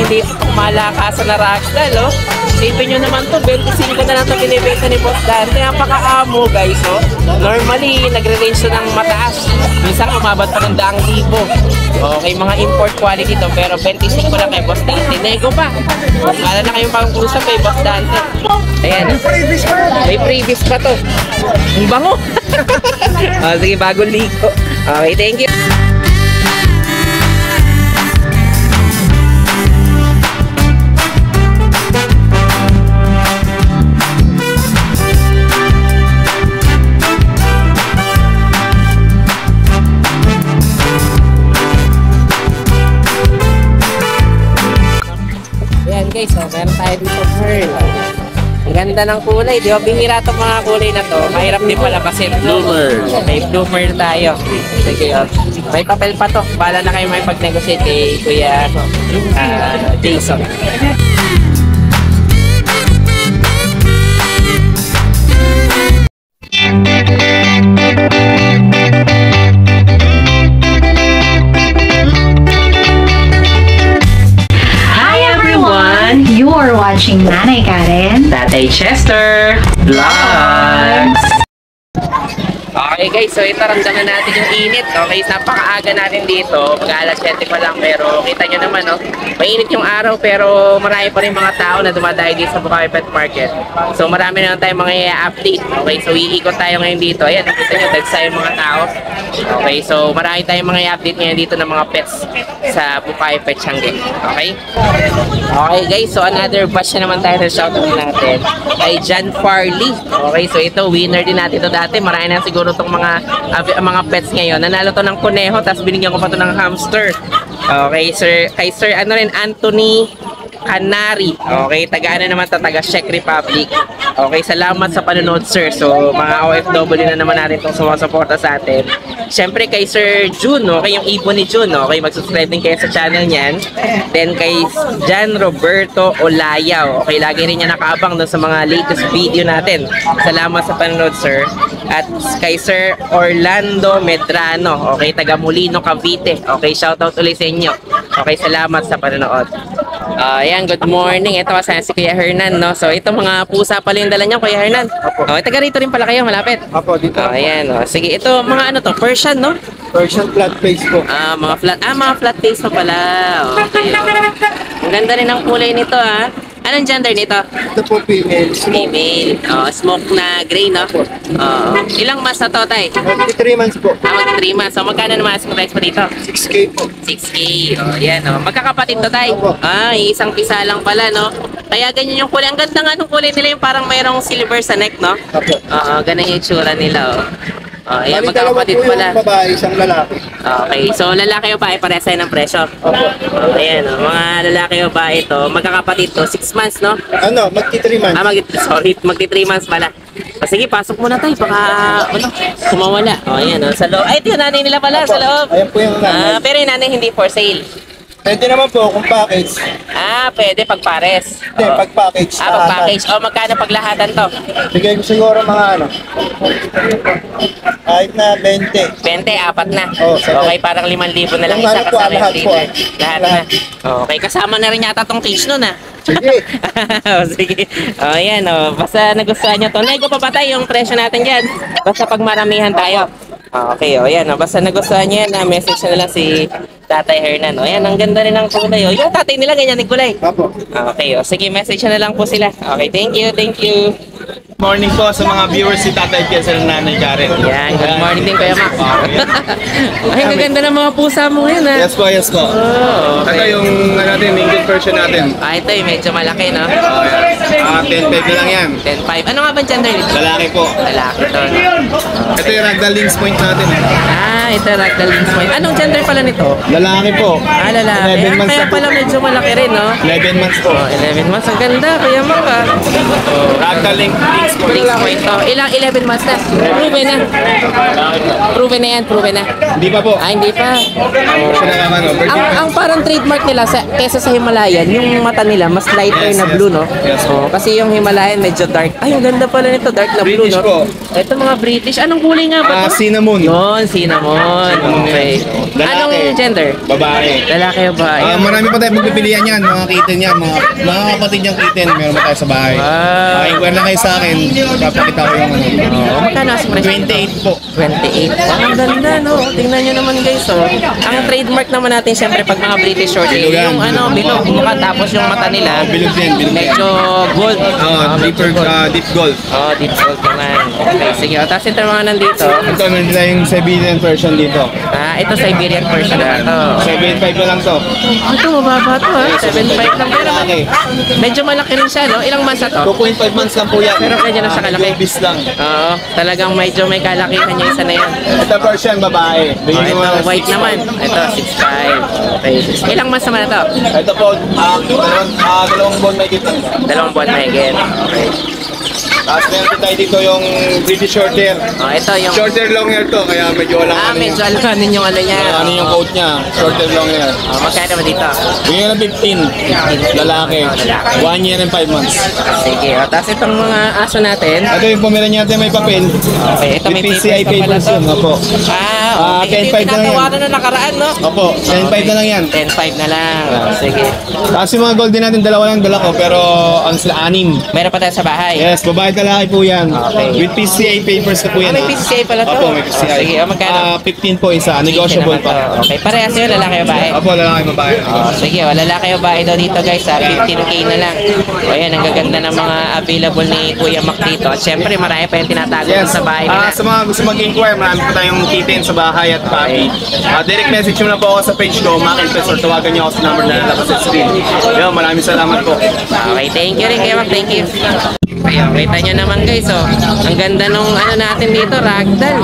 hindi malakasan na ragdoll, oh. Isipin nyo naman to, 25 na lang ito binibenta ni Boss Dante. Napaka-amo guys, oh. Normally, nagre-range to ng mataas. Minsan umabot pa ng 100,000. Okay, mga import quality to, pero 25 lang kay Boss Dante. Nego pa. Wala na kayong pang-usap kay Boss Dante. Ayan. May previous pa to. Ang bango. Oh, sige, bagong ligo. Okay, thank you. Ayan guys, so meron tayo dito pearl. Ang ganda ng kulay, di ba? Bihira itong mga kulay na to. Mahirap din pala kasi bloomer. Okay, bloomer tayo. Sige, may papel pa to. Bala na kayo may pag-negotiate kay Kuya Jason. You are watching Nanay Karen, Tatay Chester Vlogs. Okay guys, so ito ramdaman natin yung init. Okay, napakaaga natin dito. Mag-alas 7 pa lang, pero kita nyo naman, no? Mainit yung araw, pero marami pa rin mga tao na dumadayo dito sa Bukawi Pet Market. So marami na lang tayong mga i-update. Okay, so iikot tayo ngayon dito. Ayan, nakita nyo, dagsa yung mga tao. Okay, so marami tayong mga i-update ngayon dito ng mga pets sa Bukawi Pet Changi. Okay? Okay guys, so another batch na naman tayo sa shoutout natin kay John Farley. Okay, so ito, winner din natin ito dati. Marami na siguro itong mga pets ngayon. Nanalo to ng kuneho, tapos binigyan ko pa to ng hamster. Okay, sir, kay Sir Anthony Canary. Okay, taga-ano naman to, taga Czech Republic. Okay, salamat sa panonood sir. So, mga OFW na naman natin itong sumusuporta sa atin. Siyempre kay Sir June, okay, yung ibon ni June, okay, mag-subscribe din kayo sa channel niyan. Then kay Jan Roberto Olayaw, okay, lagi rin niya nakaabang doon sa mga latest video natin. Salamat sa panonood sir. At kay Sir Orlando Medrano, okay, taga Molino, Cavite. Okay, shoutout ulit sa inyo. Okay, salamat sa panonood. Ayan, good morning. Ito kasama si Kuya Hernan, no? So, ito mga pusa pala yung dala niyo, Kuya Hernan. Opo. Okay, taga rito rin pala kayo, malapit. Opo, dito. Ayan, oh. Sige, ito mga ano to, Persian, no? Persian flat face po. Mga flat face pa pala. Okay, oh. Ang ganda rin ang kulay nito, ha? Anong gender nito? Ito po female. Female. Smoke na gray, no? Ilang months na to, tay? 3 months po. Mag 3 months. So, magkano naman asking price po dito? 6K po. 6K. Yan, magkakapatid to, tay? Opo. Isang pisa lang pala, no? Kaya ganyan yung kulay. Ang ganda nga nung kulay nila, yung parang mayroong silver sa neck, no? Opo. Ganun yung itsura nila, oh. Ayan, Bali, dalawa magkakapatid po pala. yung babae, isang lalaki. Okay, so lalaki o babae parehas tayo ng presyo. Opo. Ayan, mga lalaki o babae ito, magkakapatid to, 6 months, no? Ano, magti 3 months. Magti 3 months pala. Sige, pasok muna tayo, baka kumawala. Ayan, sa loob. Ay, ito yung nanay nila pala, sa loob. Ayan po yung nanay. Pero yung nanay hindi for sale. Pwede naman po kung package. Pwede pag pares. Hindi, pag package. Pag package. Magkano paglahatan to? Bigay ko siguro mga ano. Kahit na 20. 20, apat na. Sabay. Okay, parang 5,000 na lang Kung isa ano po, kasama yung lahat po. feeder. Lahat na. Okay, kasama na rin yata tong cage nun, ha? Sige. Sige. Ayan, basta nagustuhan nyo to. Nego pa ba tayo yung presyo natin dyan? Basta pag maramihan tayo. Okay, ayan, basta nagustuhan nyo yan, message na lang si Tatay Hernan. Ayan, ang ganda rin ng kulay. Yung tatay nila, ganyan yung kulay. Opo. Okay, sige, message na lang po sila. Okay, thank you, thank you. Morning po sa mga viewers si Tatay Chester na Nanay Karen. Yan, good morning din Kuya Mac. Ay, ang ganda ng mga pusa mo ngayon, ha? Yes po, yes po. Okay. Ito yung natin, English version natin. Ito yung medyo malaki, no? 10-5 na lang yan. 10.5. Ano nga ba gender nito? Lalaki po. Lalaki to, no? Ito yung Ragdoll Lynx Point natin. Ito Ragdoll Lynx Point. Anong gender pala nito? Lalaki po. Lalaki. 11 months Kaya na po. pala medyo malaki rin, no? 11 months po. 11 months. Ang ganda, Kuya Mac, ha? Ragdoll Lynx Point. Lynx Point to. Ilang 11 months na? Proven na. Proven na yan, proven na. Hindi pa po. Hindi pa. Ang parang trademark nila kesa sa Himalayan, yung mata nila mas lighter na blue, no? Yes po. Kasi yung Himalayan medyo dark. Ay, ang ganda pala nito, dark na blue, British no? po. Ito mga British. Anong kulay nga ba to? Cinnamon. Yun, cinnamon. Ayun, okay. Anong gender? Babae. Lalaki o ba? Marami pa tayo pagpipilian yan, mga kitten yan, mga kapatid niyang kitten, meron pa tayo sa bahay. Inquire lang kayo sa akin, papakita ko yung ano. Magkano sa price? 28 po. 28. Ang ganda, no? Tingnan nyo naman, guys, oh. Ang trademark naman natin, siyempre, pag mga British Shorthair, Bilog yan. yung ano, bilog, mukha, tapos yung mata nila, Bilog din, bilog din. medyo gold. Deep gold. Oh, deep gold naman. Okay, sige. O, tapos ito mga nandito. Ito, meron tayo yung Siberian version dito. Ito Siberian version na ito. 7.5 na lang to. Ito, mababa to, ha? 7.5 lang. Pero medyo malaki rin siya, no? Ilang months na to? 2.5 months lang po yan. Pero kanya na siya kalaki. Babies lang. Oo, talagang medyo may kalakihan niya isa na yan. Ito version, babae. Bigyan ko Ito, white naman. Ito, 6'5". Okay. Ilang months naman na to? Ito po, dalawang buwan may kita. 2 buwan na higit. Okay. Tapos meron din tayo dito yung British Shorthair. Ito yung... Shorthair long hair to, kaya medyo walang medyo alanin yung ano niya. ano yung coat niya. Shorthair long hair. Magkano ba dito? Bigyan ng 15. Lalaki. 1 year and 5 months. Sige. Tapos itong mga aso natin. Ito yung pumira natin may papel. Okay, ito may With PCI papers papers pa pala yun. to. Opo. Okay. Ito 10.5 yung na lang yan. tinatawaran na nakaraan, no? Opo, 10.5 na lang yan. 10.5 na lang. Sige. Tapos yung mga golden natin, dalawa lang dala ko, pero ano sila, 6. Meron pa tayo sa bahay. Yes, babae lalaki po yan. Okay. With PCI papers na po yan. May PCCA pala to. Opo, may PCI. Sige, magkano? 15 po isa, negotiable naman to. pa. Okay, parehas yun, lalaki o babae? Opo, lalaki babae. Sige, lalaki o babae daw dito guys, 15K na lang. O yan, ang gaganda ng mga available ni Kuya Mac dito. At syempre, marami pa yung tinatago sa bahay nila. Sa mga gusto mag-inquire, marami po tayong kitten sa bahay at papi. Direct message nyo na po ako sa page ko, Mac Invest, or tawagan nyo ako sa number na nalabas sa screen. Yun, maraming salamat po. Okay, thank you rin Kuya Mac, thank you. Kaya kita nyo naman guys, oh. Ang ganda nung ano natin dito, ragdoll.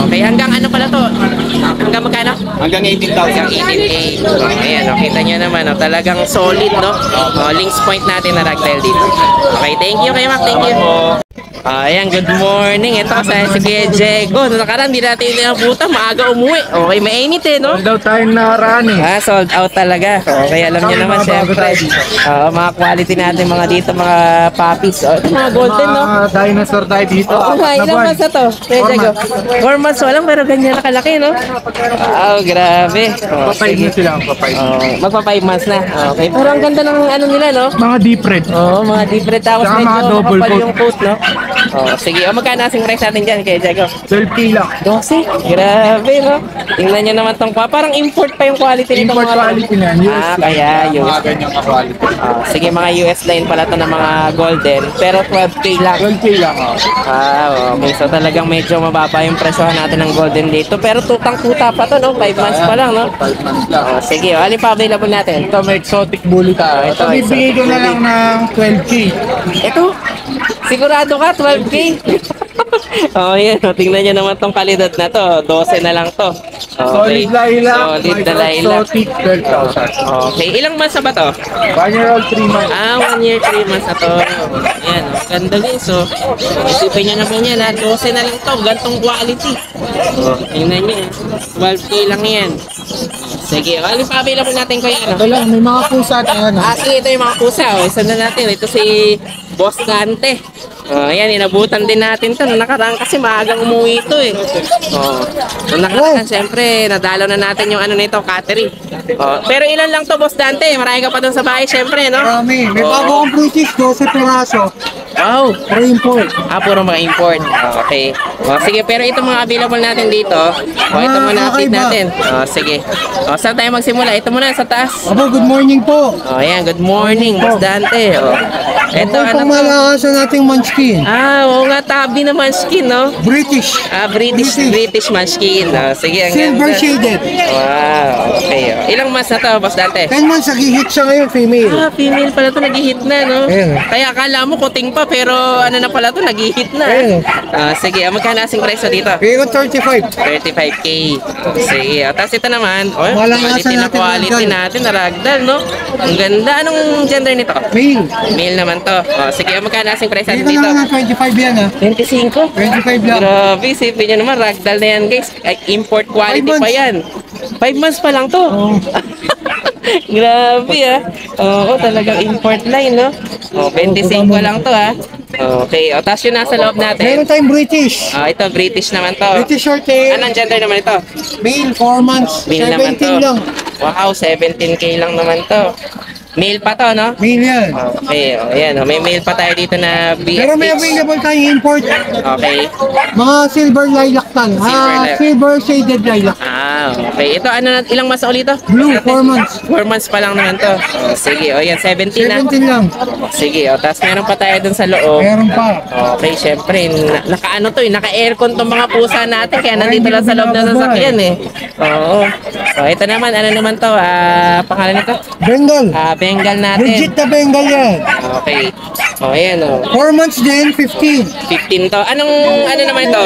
Okay, hanggang ano pala to? Hanggang magkano? Hanggang Hanggang 18,000. 18K. Ayan, oh, kita nyo naman, oh. Talagang solid, no? Links point natin na ragdoll dito. Okay, thank you Kuya Mac, thank you. Ayan, good morning. Ito kasi si Kuya Diego. Noong nakaraan, hindi natin inabutan. Maaga umuwi. Okay, mainit eh, no? Daw tayong nakaraan eh. Sold out talaga. Okay, alam niyo naman, syempre. Mga quality natin, mga dito, mga puppies. Ito, mga golden, no? Dinosaur tayo dito. Ilang months na to? Kuya Diego? 4 months walang, pero ganyan nakalaki, no? Wow, grabe. Papayag na sila ang papayag. Magpa 5 months na. Okay, pero ang ganda ng ano nila, no? Mga deep red. Mga different. Tapos Saka mga medyo double makapal coat. yung coat, no? Sige. Magkano asing price natin dyan, Kuya Diego? 12K lang. 12? Grabe, no? Tingnan nyo naman tong parang import pa yung quality nito. Import quality na yan. Kaya US. ganyang quality. Sige, mga US line pala to ng mga golden. Pero 12K lang. 12K lang. Okay. So talagang medyo mababa yung presyohan natin ng golden dito. Pero tutang-tuta pa to, no? 5 months pa lang, no? 5 months lang. Sige, alin pa available natin? Ito may exotic bully tayo. Ito, Ito bibigay ko na lang ng 12K. Ito, sigurado ka, 12K? Yan. Tingnan nyo naman tong kalidad na to. 12 na lang to. Okay. Solid lilac. Solid na lilac. Exotic 12,000. Okay. Ilang months na ba to? 1 year old 3 months. 1 year, 3 months na to. Ayan. Ganda guys. So, isipin nyo naman yan. 12 na lang to. Gantong quality. Tingnan nyo. 12K lang yan. Sige. Alin pa available natin kayo? Ito lang, may mga pusa tayo na. Sige, ito yung mga pusa. Isa na natin. Ito si Boss Dante. Ayan, inabutan din natin to. Nung nakaraan kasi maagang umuwi ito eh. Nung nakaraan, siyempre, nadalaw na natin yung ano nito, catering. Pero ilan lang to, Boss Dante? Marami ka pa doon sa bahay, siyempre, no? Marami. May bago akong British, 12 peraso. Wow! Pero import. Puro mga import. Okay. Sige, pero itong mga available natin dito, ito muna update natin. Sige. Saan tayo magsimula? Ito muna, sa taas. Abo, good morning po. Ayan, good morning, Boss Dante. Ito, Ito ano pang to? malakasan nating munchkin. Oo nga, tabi na Munchkin, no? British. British Munchkin. Sige, ang Silver ganda. shaded. Wow, okay. Ilang months na to, Boss Dante? 10 months nag-hit siya ngayon, female. Female pala to, nag-hit na, no? Ayan. Kaya akala mo kuting pa, pero ano na pala to, nag-hit na. Ayan. Sige, magkano asing price dito? Pero 35. 35K. Sige, tapos ito naman, Malakasan quality natin, natin na ragdoll, no? Ang ganda. Anong gender nito? Male. Male naman to. Sige, magkano asing price Dito natin dito? lang ng 25 yan ha. 25? 25 lang. Grabe, isipin nyo naman, ragdoll na yan guys. Ay, import quality 5 pa months. yan. 5 months pa lang to. Oh. Grabe ah. Oo, talagang import line, no? 25 lang to ah. Okay, o tapos yun nasa loob Meron natin. tayong British. Ito, British naman to. British short hair. Anong gender naman ito? Male, 4 months. Male naman to. 17 lang. Wow, 17K lang naman to. Male pa to, no? Male yan. Okay, o ayan, o, may male pa tayo dito na Pero may BFH. available tayong import. Okay. Mga silver lilac tan. lilac. Silver shaded lilac. Okay. Ito, ilang months ulit ito? Blue, 4 months. 4 months pa lang naman to. O, sige, o yan, 17 na. 17 lang. Sige, o, tapos meron pa tayo dun sa loob. Meron pa. Okay, syempre, naka-ano to eh, naka-aircon tong mga pusa natin, kaya nandito lang sa loob ng sasakyan eh. Oo. So, ito naman, ano naman to, pangalan nito? Bengal. Bengal natin. Legit na Bengal yan. Okay. O, ayan o. 4 months din, 15. 15 to. Ano naman ito?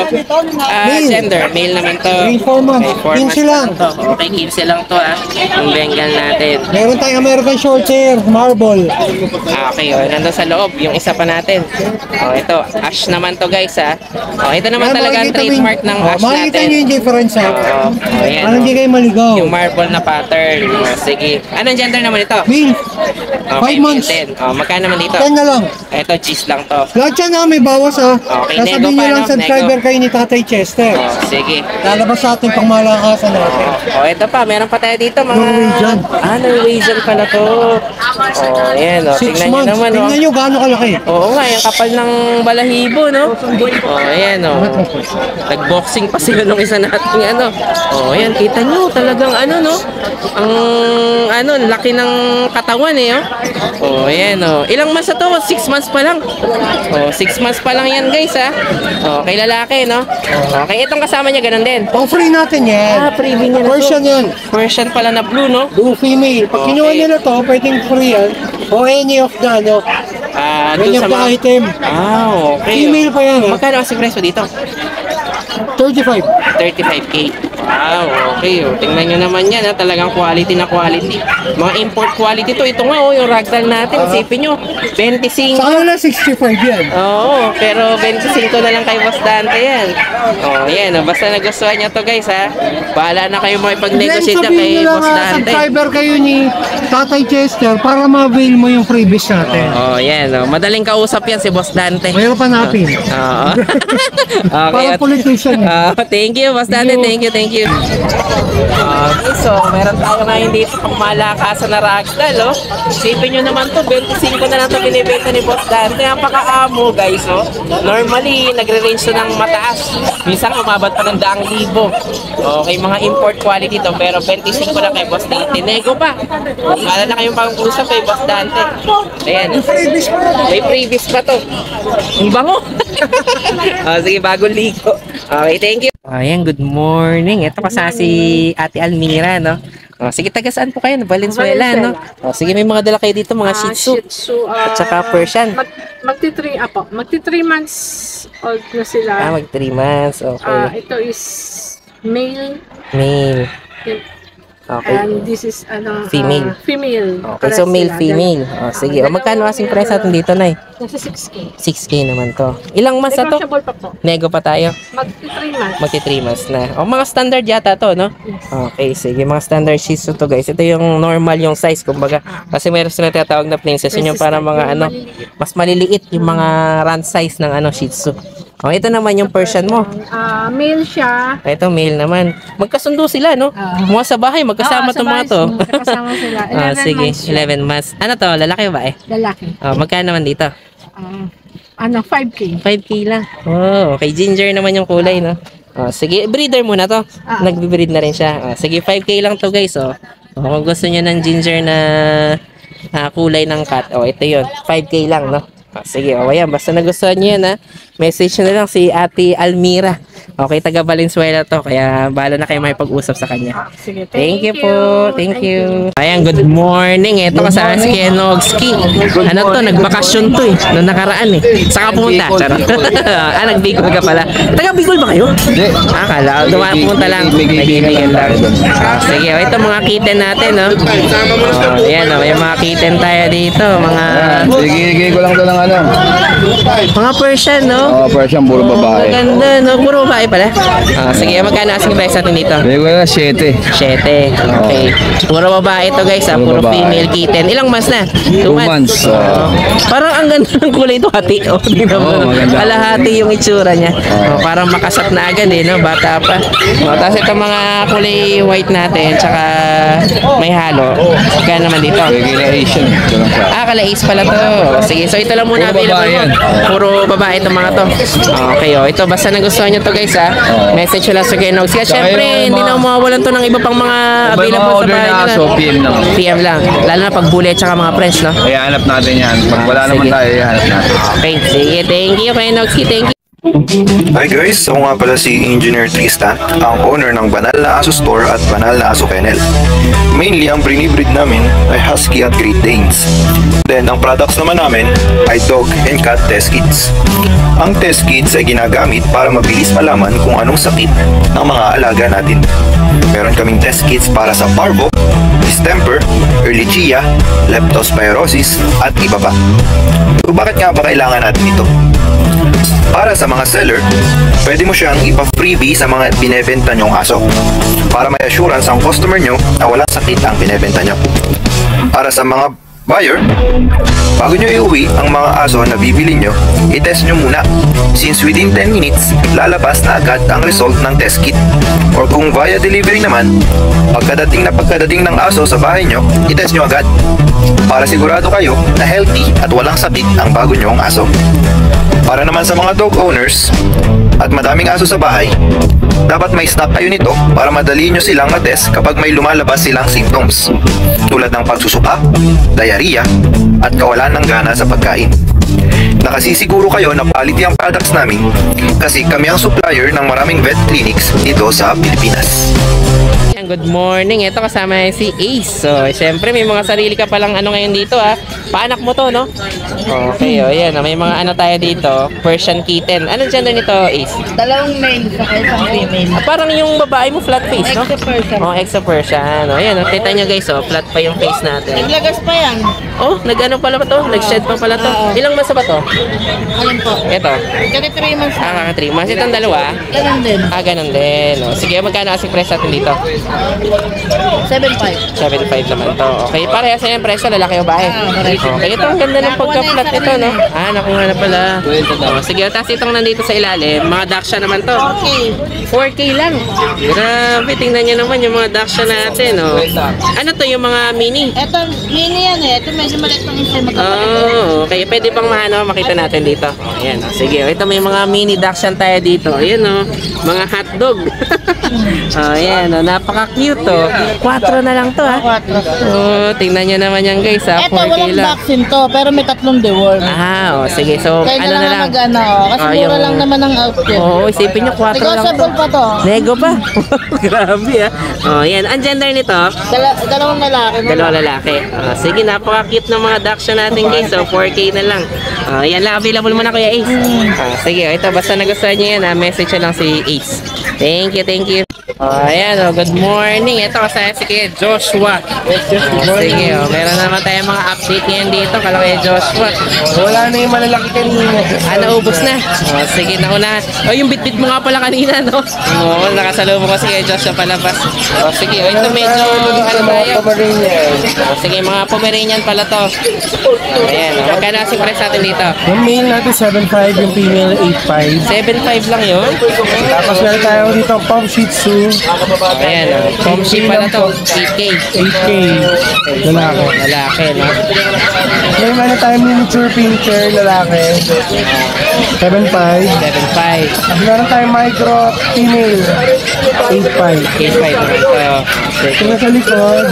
Male. Gender, male naman to. Male, 4 months. Okay, 4 months 15 lang. to. Okay, 15 lang to yung Bengal natin. Meron tayong American short hair, marble. Okay, o, nandun sa loob, yung isa pa natin. O, ito, ash naman to guys O, ito naman Kaya talaga ang makikita mo trademark ng ash makikita natin. nyo yung difference ha. Oo, ayan. Parang hindi kayo maligaw. Yung marble na pattern. O, sige. Anong gender naman ito? Male, Okay, 5 months. 10. O, magkano naman dito? 10 na lang. Ito, cheese lang to. Lahat yan ha, may bawas ha. Okay, Sasabihin nego nyo pa, lang no? subscriber Nego. kayo ni Tatay Chester. O, sige. Lalabas sa ating pangmalakasan natin. O, ito pa. Meron pa tayo dito mga... Norwegian. Norwegian pala to. O, ayan o. 6 Tingnan nyo months. naman o. Tingnan nyo gaano kalaki. Oo nga, yung kapal ng balahibo, no? O, ayan o. Nag-boxing pa sila nung isa nating ano. O, ayan. Kita nyo, talagang ano, no? Ang laki ng katawan eh, oh. O, ayan o. Ilang months na to? 6 months pa lang. O, 6 months pa lang yan, guys, ha? O, kay lalaki, no? Okay, itong kasama niya, ganun din. Pang free natin yan. Freebie niya na to. Version yan. Persian pala na blue, no? Blue female. Pag kinuha Okay. nila to, pwedeng free yan. O any of the ano. Dun Any sa of the mga... item. Okay. Female pa yan. Magkano ang presyo dito? 35. 35K. Wow, okay. O, tingnan nyo naman yan, ha? Talagang quality na quality. Mga import quality to. Ito nga, yung ragdoll natin. Isipin nyo, 25. Sa kanila 65 yan. Oo, pero 25 na lang kay Boss Dante yan. Oh, yan. Basta nagustuhan nyo to, guys, ha? Bahala na kayo makipag-negotiate Then, dyan kay sabihin nyo lang, Boss Dante. subscriber kayo ni Tatay Chester para ma-avail mo yung freebies natin. Oh, yan. Oh. Madaling kausap yan si Boss Dante. Mayroon pa napin. Oo. Okay. Parang politician. Thank you, Boss Dante. Thank you, thank you. Okay, so meron tayo ngayon dito pang malakasan na ragdoll, oh. Isipin nyo naman to, 25 na lang ito binibenta ni Boss Dante. Napaka-amo, guys, oh. Normally, nagre-range to ng mataas. Minsan, umabot pa ng 100,000. Okay, mga import quality to, pero 25 na kay Boss Dante. Nego pa. Wala na kayong pang-usap kay Boss Dante. Ayan. May freebies pa to. Ang bango. Sige, bagong ligo. Okay, thank you. Ayan, good morning. Ito pa si Ate Almira, no? Sige, taga saan po kayo? Valenzuela, no? Sige, may mga dala kayo dito, mga Shih Tzu. Shih Tzu, At saka Persian. magti 3 months old na sila. Mag 3 months. Okay. Ito is male Male. Okay. and this is Female. female. Okay, so male, female. Sige, magkano kasing price natin dito, Nay? Nasa 6K. 6K naman to. Ilang months na to? Negotiable pa po. Nego pa tayo? Magti 3 months. Magti 3 months na. Mga standard yata to, no? Okay, sige. Mga standard Shih Tzu to, guys. Ito yung normal yung size, kumbaga. Kasi meron sila tinatawag na princess. Yun yung para mga mas maliliit yung mga run size ng Shih Tzu. Ito naman yung Persian mo. Male siya. Ito, male naman. Magkasundo sila, no? Mga sa bahay, magkasama sa itong mga bahay, to. magkakasama sila. 11 sige, months siya. 11 months. Ano to? Lalaki ba eh? Lalaki. Magkano naman dito? 5K. 5K lang. Oh, okay. Ginger naman yung kulay, no? Sige, breeder muna to. Nagbe-breed na rin siya. Sige, 5K lang to, guys. Kung gusto niyo ng ginger na kulay ng cat, ito yun. 5K lang, no? Sige, ayan. Basta nagustuhan niyo yan, ha? Message na lang si Ate Almira. Okay, taga Valenzuela to. Kaya bahala na kayo may pag-usap sa kanya. Sige, Thank you po. Thank you. Ayan, good morning. Ito kasama si Kenogski. Ano to? Nagbakasyon to eh. Noong nakaraan eh. Saka pumunta. Charot. Nagbigol ka pala. Taga Bicol ba kayo? Hindi. Kala. Pumunta lang. Nagbibigan lang. Sige, ito mga kitten natin, no? Ayan, may mga kitten tayo dito. Mga... Sige ko lang ito ng ano. Mga Persian, no? Oh, Persian, puro babae. Maganda, no? Puro babae pala. Sige, magkano asking price natin dito? Bigay ko na 7. 7. Okay. Puro babae ito guys, Puro Puro babae. female kitten. Ilang months na? 2 months. Parang ang ganda ng kulay ito, hati. Oh, tingnan mo. maganda. Kalahati yung itsura niya. Parang makasat na agad eh, no? Bata pa. Tapos ito mga kulay white natin, tsaka may halo. Magkano naman dito? Bigay na Asian. Ito lang siya. Kalais pala to. Sige, so ito lang muna Puro available babae mo. yan. Puro babae itong mga to. Okay, ito basta nagustuhan nyo to guys ha. Message nyo lang sa Genogs. Kaya syempre, yung hindi na mawawalan to ng iba pang mga available sa order bahay na nila. aso, PM lang. PM lang. Lalo na pag bullet tsaka mga friends, no? Kaya hanap natin yan. Pag wala naman sige. tayo, hanap natin. Okay, sige. Thank you, Genogs. Thank you. Hi guys, ako nga pala si Engineer Tristan, ang owner ng Banal na Aso Store at Banal na Aso Kennel. Mainly, ang brinibreed namin ay Husky at Great Danes. Then, ang products naman namin ay Dog and Cat Test Kits. Ang test kits ay ginagamit para mabilis malaman kung anong sakit ng mga alaga natin. Meron kaming test kits para sa parvo, distemper, ehrlichia, leptospirosis, at iba pa. So, bakit nga ba kailangan natin ito? Para sa mga seller, pwede mo siyang ipa-freebie sa mga binebenta nyong aso para may assurance ang customer nyo na walang sakit ang binebenta nyo. Para sa mga buyer, bago nyo iuwi ang mga aso na bibili nyo, i-test nyo muna since within 10 minutes, lalabas na agad ang result ng test kit. Or kung via delivery naman, pagkadating ng aso sa bahay nyo, i-test nyo agad para sigurado kayo na healthy at walang sakit ang bago nyong aso. Para naman sa mga dog owners at madaming aso sa bahay, dapat may stock kayo nito para madali nyo silang ma-test kapag may lumalabas silang symptoms tulad ng pagsusuka, diarrhea, at kawalan ng gana sa pagkain. Nakasisiguro kayo na quality ang products namin kasi kami ang supplier ng maraming vet clinics dito sa Pilipinas. Good morning. Ito kasama si Ace. So, syempre may mga sarili ka palang ano ngayon dito ha. Paanak mo to, no? Okay, yan. May mga ano tayo dito. Persian kitten. Anong gender nito, Ace? Dalawang male sa isang female. Parang yung babae mo flat face, no? Exo-Persian. Exo Persian. Ayan, kita nyo guys, flat pa yung face natin. Naglagas pa yan. Nag-ano pala ba to? Nag-shed pa pala to. Ilang months na ba to? Alin po? Ito. Kasi 3 months na. Kaka 3 months. Itong dalawa? Ganun din. Ganun din. Sige, magkano asking price natin dito? 7.5. 7.5 naman to. Okay, parehas na yung presyo, lalaki o bahay. Okay, ito ang ganda ng pagka-flat ito, no? Nakuha na pala. Sige, tapos itong nandito sa ilalim, mga Daksha naman to. Okay. 4K lang. Grabe, tingnan nyo naman yung mga Daksha natin, no? Ano to, yung mga mini? Ito, mini yan eh. Ito medyo maliit pang isa. Okay. Pwede pang makita natin dito. Ayan, sige. Ito may mga mini Dachshund tayo dito. Ayan, no? Mga hotdog. Ayan, no? Napaka-cute, to. 4 na lang to, ha? 4. Tingnan nyo naman yan, guys, ha? Ito, 4K walang lang. vaccine to, pero may 3 deworm. Sige. So, Kaya ano na lang? mag-ano, kasi mura lang naman ang outfit. Isipin nyo, 4 lang to. Negotiable pa to. Nego pa. Grabe, ha? Yan. Ang gender nito? Dalawang lalaki. Dalawa lalaki. Sige, napaka-cute ng mga Dachshund natin, guys. So, 4K na lang. Yan lang, available mo na, Kuya Ace. Sige, ito, basta nagustuhan nyo yan, message nyo lang si Ace. Thank you. Ayan, good morning. Ito, kasaya si Kuya Joshua. Sige, meron naman tayong mga update ngayon dito, kala Kuya Joshua. Wala na yung malalaki kanina. Naubos na. Sige, nauna. Yung bitbit mo nga pala kanina, no? Nakasalubong ko si Kuya Joshua palabas. Sige, ito medyo, tayo? Sige, mga Pomeranian pala to. Ayan, magkano si price natin dito? Yung male natin 7.5, yung female 8.5. 7.5 lang yun. Tapos meron tayo dito Pom Shih Tzu, Ayan, Pomshi pala to. 8K. 8K. Lalaki. Lalaki, no? May meron tayo miniature pincher, lalaki. 7.5. 7.5. Meron tayong micro female, 8.5. 8.5 naman to. Ito sa likod.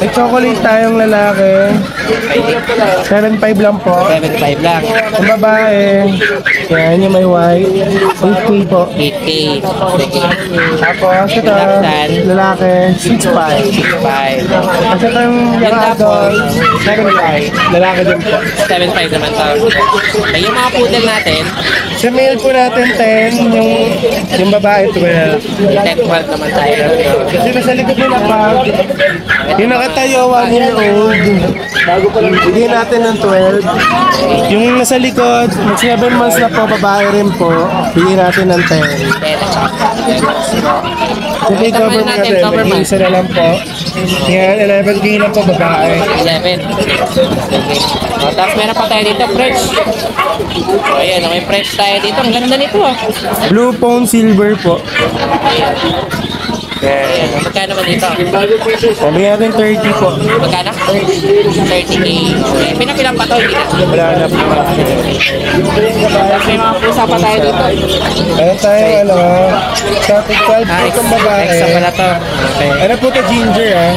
May chocolate tayong lalaki. 7.5 lang po. 7.5 lang. Ang babae, yan yung may white, 8K po. 8K. Sige. Tapos ito, lalaki, 6.5. 5. Kasi ito yung yakadol, 7.5. Lalaki din po. 7.5 naman to. Yung mga poodle natin, Sa male po natin 10, yung babae 12. 12. Tech 12 naman tayo. Kasi nasa likod nila pa, yung nakatayo 1 year old, bigyan natin ng 12. Yung nasa likod, mag 7 months na po, babae rin po, bigyan natin ng 10. Sige, cover mo natin, bigyan isa na lang po. Yan, 11K lang po, babae. 11. Sige. Tapos meron pa tayo dito, fresh. Ayan, may fresh tayo dito. Ang ganda nito ah. Blue phone silver po. Ayan, magkano naman dito? Sabi natin 30 po. Magkano? 30K. Okay. Pinapilang pa to, hindi na. Wala na po. Tapos may mga pusa pa tayo dito. Meron tayo, traffic 12 po itong babae. Extra pala to. Okay. Ano po ito, ginger ah.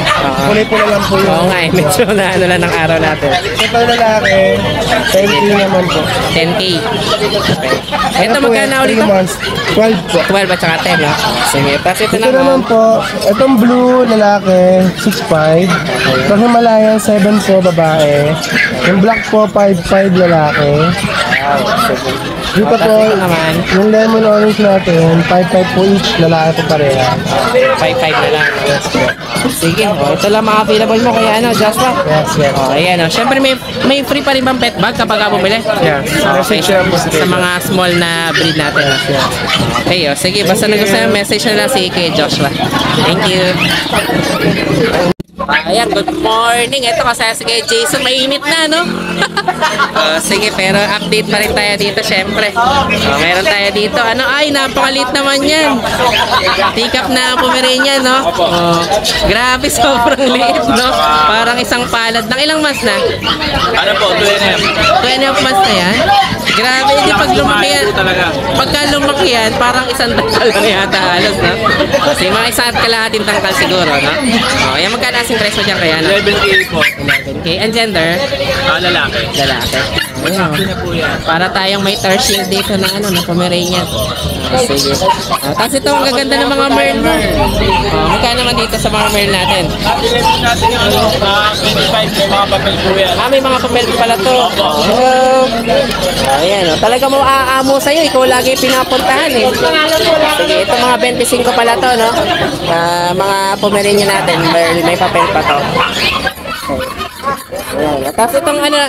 Kulay-pula lang po yun. Oo nga eh, medyo na ano lang ng araw natin. Ito lalaki, 10K naman po. 10K. Okay. Ito Ano po magkano yan? ulit 3 to? months. 12 po. 12 at saka 10, no? Sige, tapos ito Ito naman naman. po, itong blue lalaki, 6'5". Itong Himalayan, 7 po babae. Yung black po, 5'5" lalaki. Dito po, Tapos ito naman. yung lemon orange natin, 5'5" po each, lalaki po pareha. 5-5 na lang. Sige, ito lang mga available mo. Kaya ano, Joshua? Yes, yes. Ayan, Siyempre may free pa rin bang pet bag kapag bumili? Yeah. Okay. Message lang po Sa mga small na breed natin. Okay, sige. Basta nagustuhan, message na lang si kay Joshua. Thank you. Ayan, good morning. Ito kasi si kay Jason, mainit na, no? Sige, pero update pa rin tayo dito, syempre. Meron tayo dito. Ano, ay, napakalit naman yan. Tikap na Pomeranian, no? Grabe, sobrang liit, no? Parang isang palad. Ng ilang months na? Ano po, 2 2.5 months na yan? Grabe, hindi pag lumaki yan. Pagka lumaki yan, parang isang tangkal na yata halos, no? Kasi mga isang kalahating tangkal siguro, no? Yan magkano asing presyo dyan kaya, no? 11K po. 11K. And gender? Lalaki. Lalaki. Ayun. Para tayong may Tarsier dito na ano, na Pomeranian. Sige. Tapos ito, ang gaganda ng mga Merl mo. Magkano naman dito sa mga Merl natin? Deliver natin yung 25 may mga papel po yan. May mga papel pa pala to. Ayan, talaga mo aamo sa'yo. Ikaw lagi pinapuntahan eh. Sige, ito mga 25 pala to, no? Mga Pomeranian natin, may papel pa to. Ayan. Tapos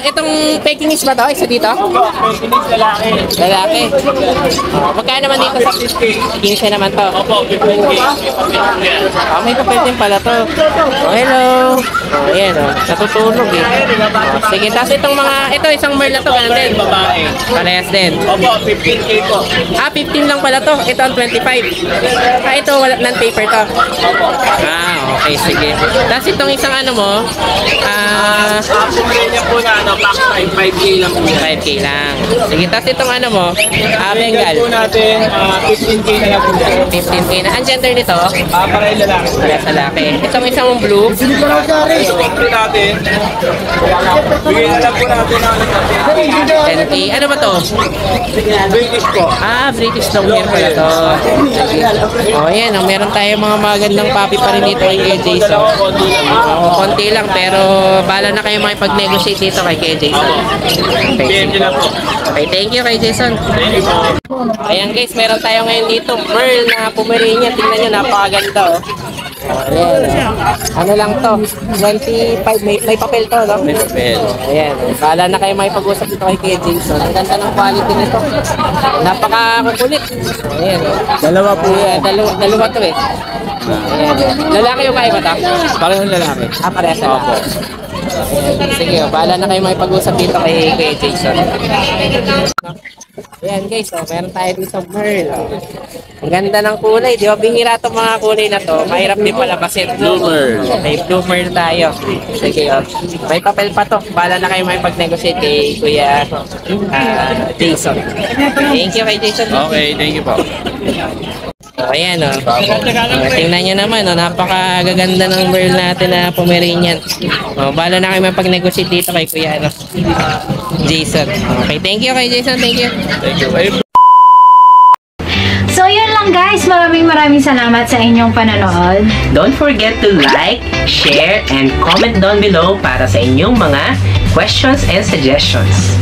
itong Pekingese ba to? Isa dito? Lalaki. Lalaki. Magkano naman dito sa 15 naman to? Opo, 15K. May papel din pala to. Hello. Ayan, natutulog eh. Sige, tapos ito isang Merl na to, ganun din. Babae. Parehas din. Opo, 15K po. 15 lang pala to. Ito ang 25. Ito wala ng paper to. Okay, sige. Tapos itong isang ano mo, Pomeranian po na, pack 5K lang po. 5K lang. Sige, tapos itong ano mo, Bengal. po natin, 15K na lang po. 15K na. Ang gender nito? Parang lalaki. Parehas lalaki. Itong isang mong blue, Ito po natin. Bigay na lang po natin ang 10K. Ano ba to? British po. British long hair pala to. Ayan, meron tayo mga magandang papi pa rin dito kay Jason. Konti lang, pero bala na kayo makipag-negotiate dito kay Jason. Okay, thank you kay Jason. Ayan guys, meron tayo ngayon dito, Merl na Pomeranian. Tingnan nyo, napakaganda oh. Ayan, ano lang to, 25, may papel to, no? May papel. Ayan, bahala na kayo may pag-usap dito kay Jason. Ang ganda ng quality nito. Napakakukulit. Ayan. Dalawa po yan. Dalawa to eh. Ayan. Lalaki yung kaiba ta? Parehong lalaki. Parehas lalaki. Sige, bahala na kayo may pag-usap dito kay Jason. Ayan guys, meron tayo dito Merl. Ang ganda ng kulay, di ba? Bihira itong mga kulay na to. Mahirap din palabasin. Blue Merl. May Blue Merl tayo. Sige, may papel pa to. Bahala na kayo may pag-negotiate kay Kuya Jason. Thank you kay Jason. Okay, thank you po. Ayan tingnan nyo naman napakagaganda ng Merl natin na Pomeranian. Bahala na kayo may pag-negotiate dito kay Kuya Jason. Okay, thank you kay Jason. Thank you. Thank you. So yun lang guys, maraming salamat sa inyong panonood. Don't forget to like, share, and comment down below para sa inyong mga questions and suggestions.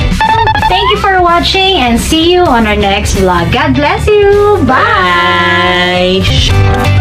Thank you for watching and see you on our next vlog. God bless you. Bye! Bye!